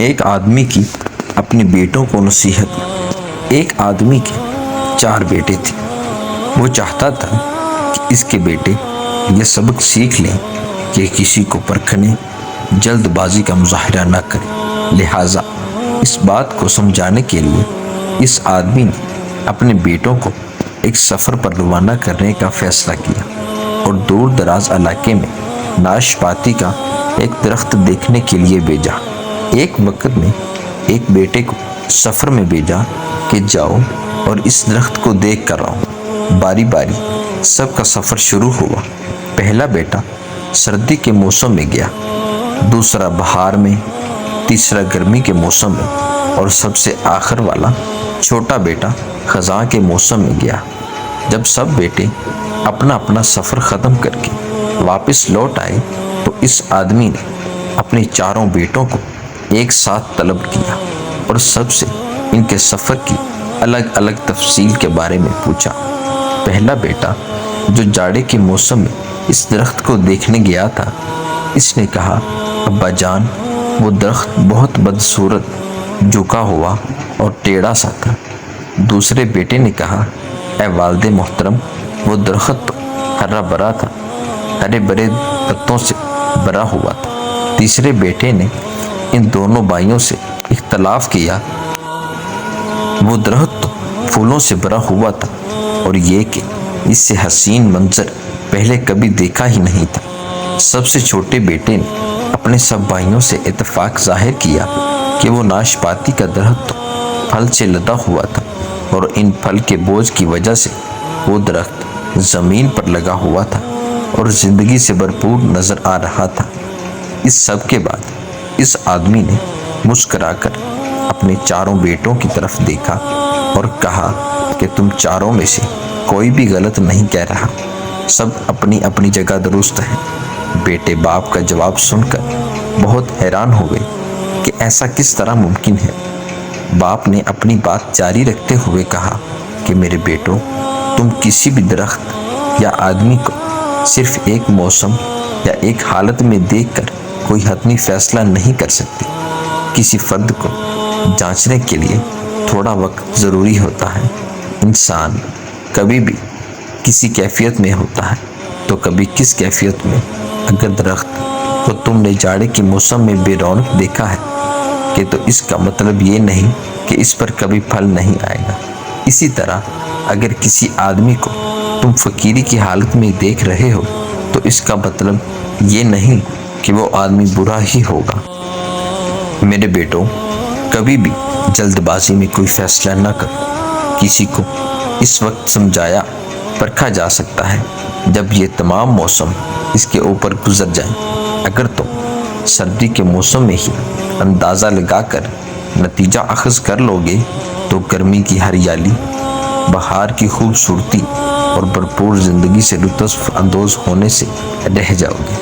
ایک آدمی کی اپنے بیٹوں کو نصیحت۔ ایک آدمی کے 4 بیٹے تھے۔ وہ چاہتا تھا کہ اس کے بیٹے یہ سبق سیکھ لیں کہ کسی کو پرکھنے جلد بازی کا مظاہرہ نہ کرے۔ لہٰذا اس بات کو سمجھانے کے لیے اس آدمی نے اپنے بیٹوں کو ایک سفر پر روانہ کرنے کا فیصلہ کیا اور دور دراز علاقے میں ناشپاتی کا ایک درخت دیکھنے کے لیے بھیجا۔ ایک وقت میں ایک بیٹے کو سفر میں بھیجا کہ جاؤ اور اس درخت کو دیکھ کر آؤ۔ باری باری سب کا سفر شروع ہوا۔ پہلا بیٹا سردی کے موسم میں گیا، دوسرا بہار میں، تیسرا گرمی کے موسم میں اور سب سے آخر والا چھوٹا بیٹا خزاں کے موسم میں گیا۔ جب سب بیٹے اپنا اپنا سفر ختم کر کے واپس لوٹ آئے تو اس آدمی نے اپنے 4 بیٹوں کو ایک ساتھ طلب کیا اور سب سے ان کے سفر کی الگ الگ تفصیل کے بارے میں پوچھا۔ پہلا بیٹا جو جاڑے کے موسم میں اس درخت کو دیکھنے گیا تھا، اس نے کہا، ابا جان، وہ درخت بہت بدصورت، جھکا ہوا اور ٹیڑھا سا تھا۔ دوسرے بیٹے نے کہا، اے والد محترم، وہ درخت تو ہرا بھرا تھا، ہرے بھرے پتوں سے بھرا ہوا تھا۔ تیسرے بیٹے نے ان دونوں بھائیوں سے اختلاف کیا، وہ درخت تو پھولوں سے بھرا ہوا تھا اور یہ کہ اس سے حسین منظر پہلے کبھی دیکھا ہی نہیں تھا۔ سب سے چھوٹے بیٹے نے اپنے سب بھائیوں سے اتفاق ظاہر کیا کہ وہ ناشپاتی کا درخت تو پھل سے لدا ہوا تھا اور ان پھل کے بوجھ کی وجہ سے وہ درخت زمین پر لگا ہوا تھا اور زندگی سے بھرپور نظر آ رہا تھا۔ اس سب کے بعد اس آدمی نے مسکرا کر اپنے 4 بیٹوں کی طرف دیکھا اور کہا کہ تم 4 میں سے کوئی بھی غلط نہیں کہہ رہا، سب اپنی اپنی جگہ درست ہیں۔ بیٹے باپ کا جواب سن کر بہت حیران ہو گئے کہ ایسا کس طرح ممکن ہے۔ باپ نے اپنی بات جاری رکھتے ہوئے کہا کہ میرے بیٹوں، تم کسی بھی درخت یا آدمی کو صرف ایک موسم یا ایک حالت میں دیکھ کر کوئی حتمی فیصلہ نہیں کر سکتے۔ کسی فرد کو جانچنے کے لیے تھوڑا وقت ضروری ہوتا ہے۔ انسان کبھی بھی کسی کیفیت میں ہوتا ہے تو کبھی کس کیفیت میں۔ اگر درخت کو تم نے جاڑے کے موسم میں بے رونق دیکھا ہے کہ تو اس کا مطلب یہ نہیں کہ اس پر کبھی پھل نہیں آئے گا۔ اسی طرح اگر کسی آدمی کو تم فقیری کی حالت میں دیکھ رہے ہو تو اس کا مطلب یہ نہیں کہ وہ آدمی برا ہی ہوگا۔ میرے بیٹوں، کبھی بھی جلد بازی میں کوئی فیصلہ نہ کرو۔ کسی کو اس وقت سمجھایا پرکھا جا سکتا ہے جب یہ تمام موسم اس کے اوپر گزر جائیں۔ اگر تم سردی کے موسم میں ہی اندازہ لگا کر نتیجہ اخذ کر لو گے تو گرمی کی ہریالی، بہار کی خوبصورتی اور بھرپور زندگی سے لطف اندوز ہونے سے رہ جاؤ گے۔